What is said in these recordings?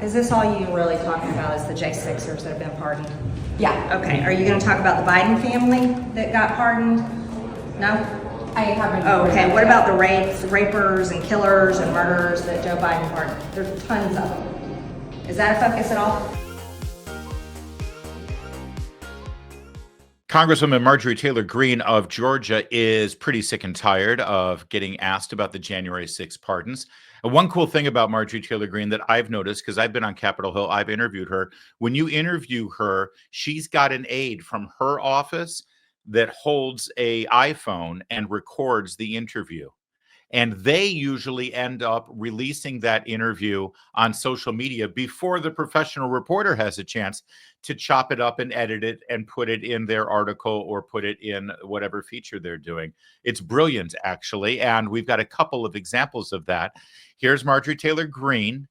Is this all you really talking about is the J6ers that have been pardoned? Yeah. Okay, are you going to talk about the Biden family that got pardoned? No? I haven't. Oh, okay, what about the rapers and killers and murderers that Joe Biden pardoned? There's tons of them. Is that a focus at all? Congresswoman Marjorie Taylor Greene of Georgia is pretty sick and tired of getting asked about the January 6th pardons. And one cool thing about Marjorie Taylor Greene that I've noticed, because I've been on Capitol Hill, I've interviewed her. When you interview her, she's got an aide from her office that holds an iPhone and records the interview. And they usually end up releasing that interview on social media before the professional reporter has a chance to chop it up and edit it and put it in their article or put it in whatever feature they're doing. It's brilliant, actually. And we've got a couple of examples of that. Here's Marjorie Taylor Greene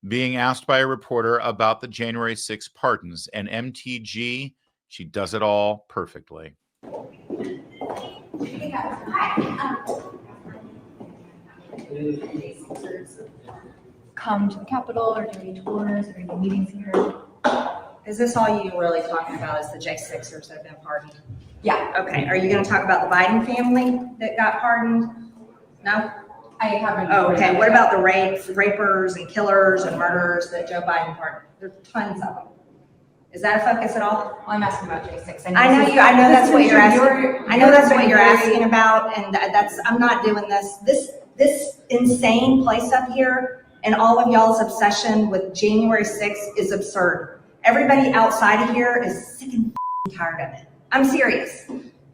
being asked by a reporter about the January 6th pardons. And MTG, she does it all perfectly. Come to the Capitol or do any tours or any meetings here? Is this all you really talking about is the J6ers that have been pardoned? Yeah. Okay, are you going to talk about the Biden family that got pardoned? No? I haven't. Oh, okay, what about the rapers and killers and murderers that Joe Biden pardoned? There's tons of them. Is that a focus at all? Well, I'm asking about J6. I know that's what you're asking. I know that's what you're asking about, and I'm not doing this. This insane place up here and all of y'all's obsession with January 6th is absurd. Everybody outside of here is sick and tired of it. I'm serious.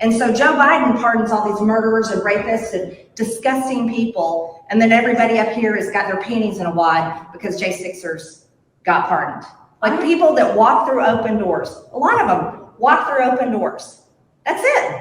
And so Joe Biden pardons all these murderers and rapists and disgusting people, and then everybody up here has got their panties in a wad because J6ers got pardoned. Like people that walk through open doors. A lot of them walk through open doors. That's it.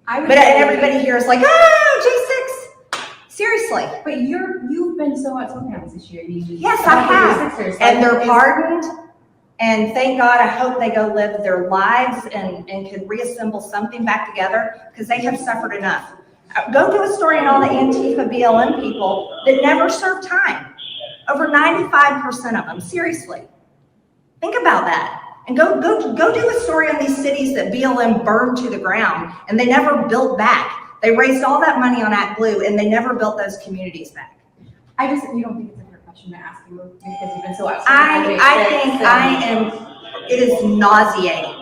But everybody here is like, oh, J6. Seriously. But you've been so outspoken on this issue. Yes, I have. And they're pardoned. And thank God, I hope they go live their lives and can reassemble something back together because they have suffered enough. Go do a story on all the Antifa BLM people that never served time. Over 95% of them, seriously. Think about that. And go do a story on these cities that BLM burned to the ground and they never built back. They raised all that money on ActBlue and they never built those communities back. You don't think it's a fair question to ask you because you've been so outspoken. It is nauseating.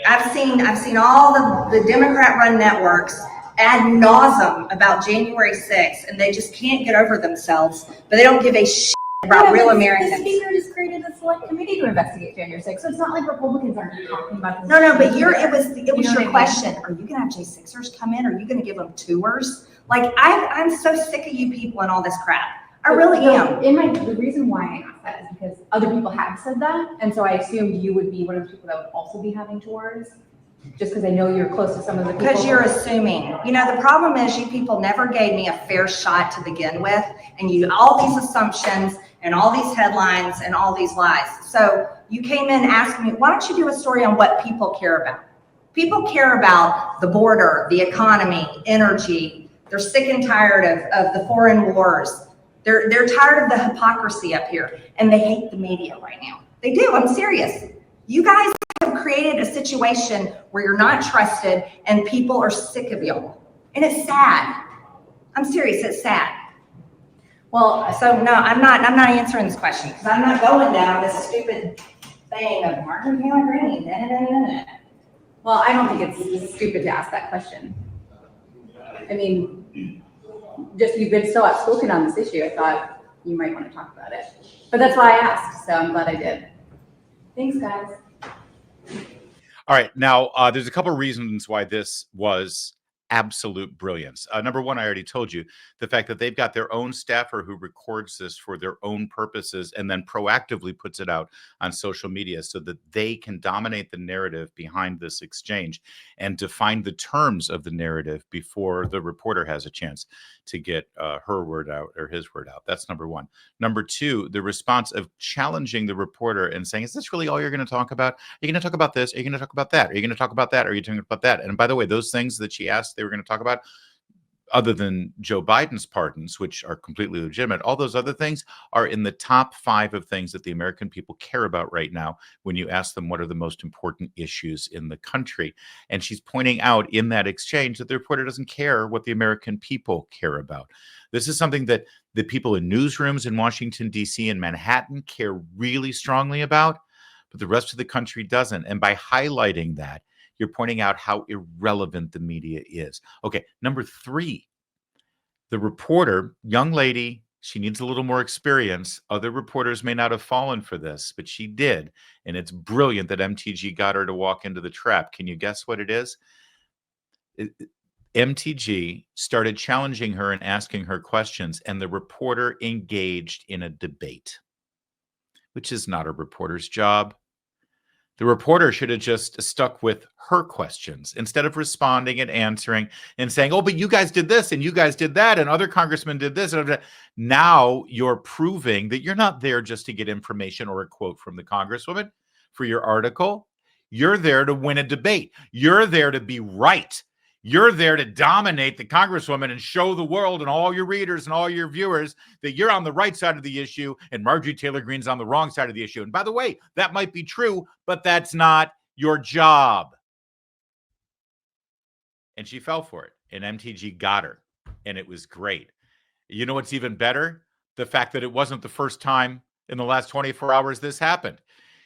I've seen all the Democrat-run networks ad nauseum about January 6th, and they just can't get over themselves, but they don't give a shit about real Americans. The speaker just created a select committee to investigate January 6th, so it's not like Republicans aren't talking about this. No, but it was your question. Are you gonna have J6ers come in? Are you gonna give them tours? Like I'm so sick of you people and all this crap. I really am. The reason why I asked that is because other people have said that, and so I assumed you would be one of the people that would also be having tours, just because I know you're close to some of the people. Because you're assuming. You know, the problem is you people never gave me a fair shot to begin with, and you all these assumptions and all these headlines and all these lies. So you came in asking me, why don't you do a story on what people care about? People care about the border, the economy, energy. They're sick and tired of the foreign wars. They're tired of the hypocrisy up here, and they hate the media right now. They do, I'm serious. You guys have created a situation where you're not trusted and people are sick of y'all. And it's sad. I'm serious, it's sad. Well, so no, I'm not answering this question because I'm not going down this stupid thing of Marjorie Taylor Greene. Well, I don't think it's stupid to ask that question. I mean, just you've been so outspoken on this issue, I thought you might want to talk about it. But that's why I asked, so I'm glad I did. Thanks, guys. All right. Now, there's a couple of reasons why this was absolute brilliance. Number one, I already told you, the fact that they've got their own staffer who records this for their own purposes and then proactively puts it out on social media so that they can dominate the narrative behind this exchange and define the terms of the narrative before the reporter has a chance to get her word out or his word out. That's number one. Number two, the response of challenging the reporter and saying, is this really all you're going to talk about? Are you going to talk about this? Are you going to talk about that? Are you going to talk about that? Are you talking about that? And by the way, those things that she asked they were going to talk about, other than Joe Biden's pardons, which are completely legitimate, all those other things are in the top 5 of things that the American people care about right now when you ask them what are the most important issues in the country. And she's pointing out in that exchange that the reporter doesn't care what the American people care about. This is something that the people in newsrooms in Washington, D.C. and Manhattan care really strongly about, but the rest of the country doesn't. And by highlighting that, you're pointing out how irrelevant the media is. Okay, number 3, the reporter, young lady, she needs a little more experience. Other reporters may not have fallen for this, but she did. And it's brilliant that MTG got her to walk into the trap. Can you guess what it is? MTG started challenging her and asking her questions, and the reporter engaged in a debate, which is not a reporter's job. The reporter should have just stuck with her questions instead of responding and answering and saying, oh, but you guys did this and you guys did that and other congressmen did this. Now you're proving that you're not there just to get information or a quote from the congresswoman for your article. You're there to win a debate. You're there to be right. You're there to dominate the congresswoman and show the world and all your readers and all your viewers that you're on the right side of the issue and Marjorie Taylor Greene's on the wrong side of the issue. And by the way, that might be true, but that's not your job. And she fell for it, and MTG got her, and it was great. You know what's even better? The fact that it wasn't the first time in the last 24 hours this happened.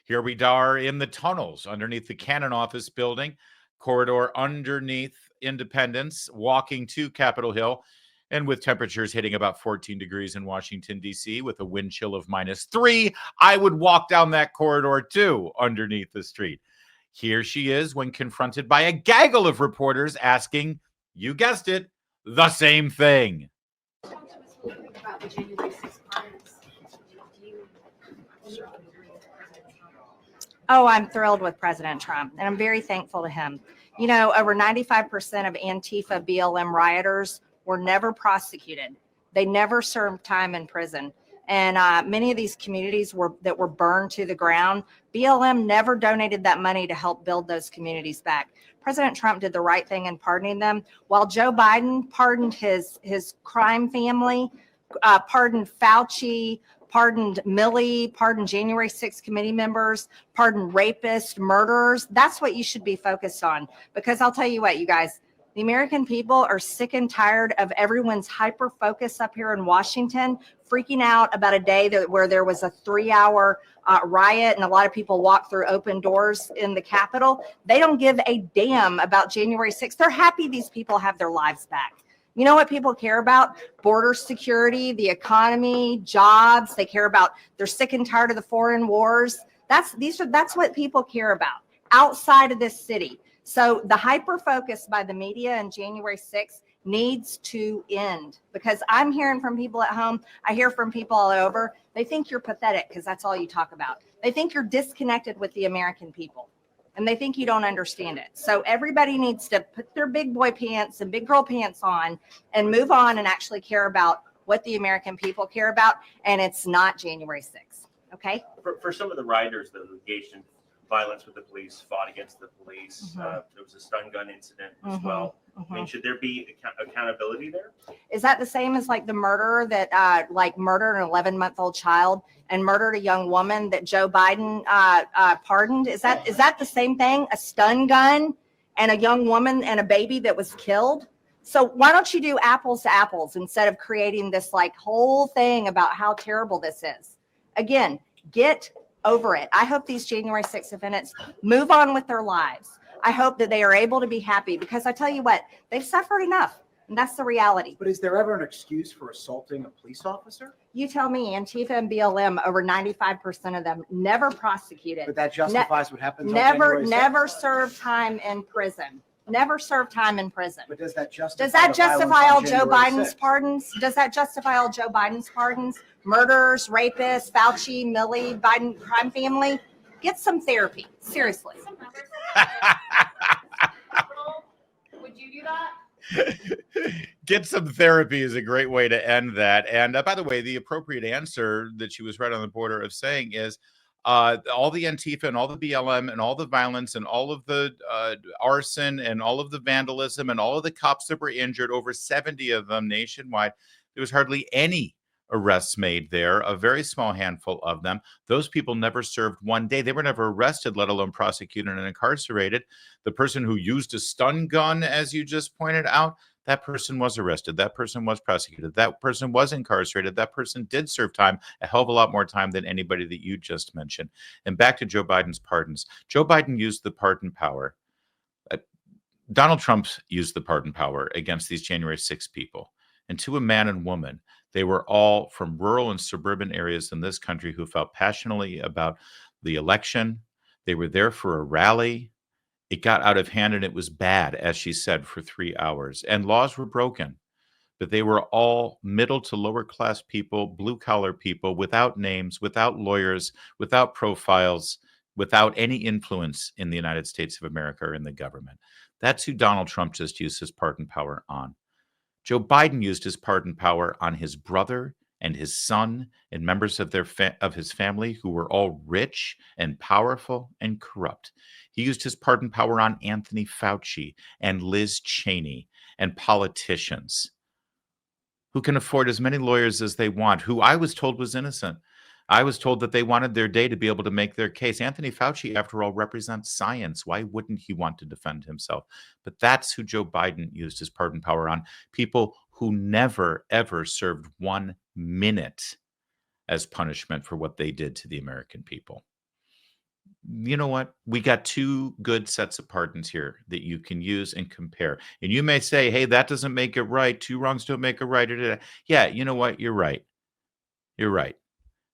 Here we are in the tunnels underneath the Cannon office building, corridor underneath Independence, walking to Capitol Hill, and with temperatures hitting about 14 degrees in Washington, D.C., with a wind chill of -3, I would walk down that corridor too, underneath the street. Here she is when confronted by a gaggle of reporters asking, you guessed it, the same thing. Oh, I'm thrilled with President Trump, and I'm very thankful to him. You know, over 95% of Antifa BLM rioters were never prosecuted. They never served time in prison. And many of these communities that were burned to the ground, BLM never donated that money to help build those communities back. President Trump did the right thing in pardoning them, while Joe Biden pardoned his crime family, pardoned Fauci, pardoned Milley, pardoned January 6th committee members, pardoned rapists, murderers. That's what you should be focused on. Because I'll tell you what, you guys, the American people are sick and tired of everyone's hyper focus up here in Washington, freaking out about a day where there was a 3-hour riot and a lot of people walked through open doors in the Capitol. They don't give a damn about January 6th. They're happy these people have their lives back. You know what people care about? Border security, the economy, jobs. They care about, they're sick and tired of the foreign wars. That's what people care about outside of this city. So the hyper focus by the media on January 6th needs to end, because I'm hearing from people at home. I hear from people all over. They think you're pathetic because that's all you talk about. They think you're disconnected with the American people, and they think you don't understand it. So everybody needs to put their big boy pants and big girl pants on and move on and actually care about what the American people care about. And it's not January 6th. Okay. For some of the rioters that engaged in violence with the police, fought against the police, there was a stun gun incident as well. I mean, should there be accountability there? Is that the same as like the murderer that like murdered an 11-month-old child and murdered a young woman that Joe Biden pardoned? Is that the same thing? A stun gun and a young woman and a baby that was killed? So why don't you do apples to apples instead of creating this like whole thing about how terrible this is? Again, get over it. I hope these January 6th defendants move on with their lives. I hope that they are able to be happy, because I tell you what, they've suffered enough. And that's the reality. But is there ever an excuse for assaulting a police officer? You tell me. Antifa and BLM, over 95% of them never prosecuted. But that justifies what happens on January 6th? Never served time in prison. Never served time in prison. But does that justify all Joe Biden's pardons? Does that justify all Joe Biden's pardons? Murderers, rapists, Fauci, Milley, Biden crime family? Get some therapy. Seriously. Would you do that? Get some therapy is a great way to end that. And by the way, the appropriate answer that she was right on the border of saying is, all the Antifa and all the BLM and all the violence and all of the arson and all of the vandalism and all of the cops that were injured, over 70 of them nationwide, there was hardly any arrests made there, a very small handful of them. Those people never served one day. They were never arrested, let alone prosecuted and incarcerated. The person who used a stun gun, as you just pointed out, that person was arrested. That person was prosecuted. That person was incarcerated. That person did serve time, a hell of a lot more time than anybody that you just mentioned. And back to Joe Biden's pardons. Joe Biden used the pardon power. Donald Trump used the pardon power against these January 6 people. And to a man and woman, they were all from rural and suburban areas in this country who felt passionately about the election. They were there for a rally. It got out of hand and it was bad, as she said, for 3 hours. And laws were broken. But they were all middle to lower class people, blue collar people, without names, without lawyers, without profiles, without any influence in the United States of America or in the government. That's who Donald Trump just used his pardon power on. Joe Biden used his pardon power on his brother and his son and members of his family who were all rich and powerful and corrupt. He used his pardon power on Anthony Fauci and Liz Cheney and politicians who can afford as many lawyers as they want, who I was told was innocent. I was told that they wanted their day to be able to make their case. Anthony Fauci, after all, represents science. Why wouldn't he want to defend himself? But that's who Joe Biden used his pardon power on. People who never, ever served 1 minute as punishment for what they did to the American people. You know what? We got 2 good sets of pardons here that you can use and compare. And you may say, hey, that doesn't make it right. 2 wrongs don't make it right. Yeah, you know what? You're right. You're right.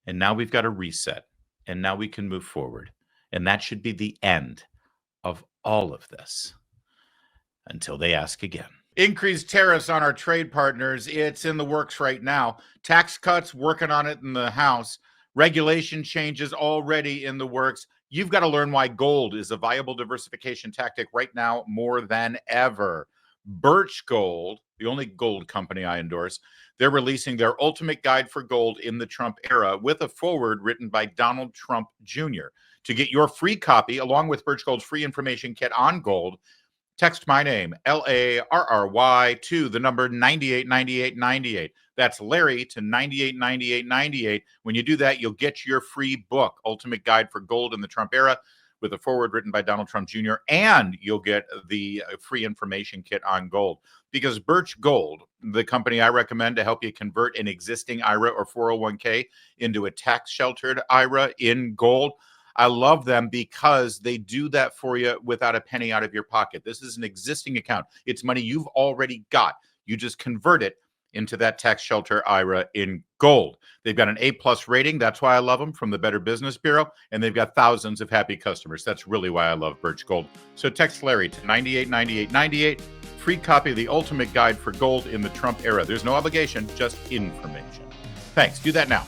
And now we've got a reset. And now we can move forward. And that should be the end of all of this until they ask again. Increased tariffs on our trade partners. It's in the works right now. Tax cuts, working on it in the House. Regulation changes already in the works. You've got to learn why gold is a viable diversification tactic right now more than ever. Birch Gold, the only gold company I endorse, they're releasing their ultimate guide for gold in the Trump era with a foreword written by Donald Trump Jr. To get your free copy, along with Birch Gold's free information kit on gold, text my name, LARRY, to the number 989898. That's Larry to 989898. When you do that, you'll get your free book, Ultimate Guide for Gold in the Trump Era, with a foreword written by Donald Trump Jr., and you'll get the free information kit on gold. Because Birch Gold, the company I recommend to help you convert an existing IRA or 401k into a tax-sheltered IRA in gold, I love them because they do that for you without a penny out of your pocket. This is an existing account. It's money you've already got. You just convert it into that tax shelter IRA in gold. They've got an A+ rating. That's why I love them, from the Better Business Bureau. And they've got thousands of happy customers. That's really why I love Birch Gold. So text Larry to 989898. Free copy of the Ultimate Guide for Gold in the Trump Era. There's no obligation, just information. Thanks. Do that now.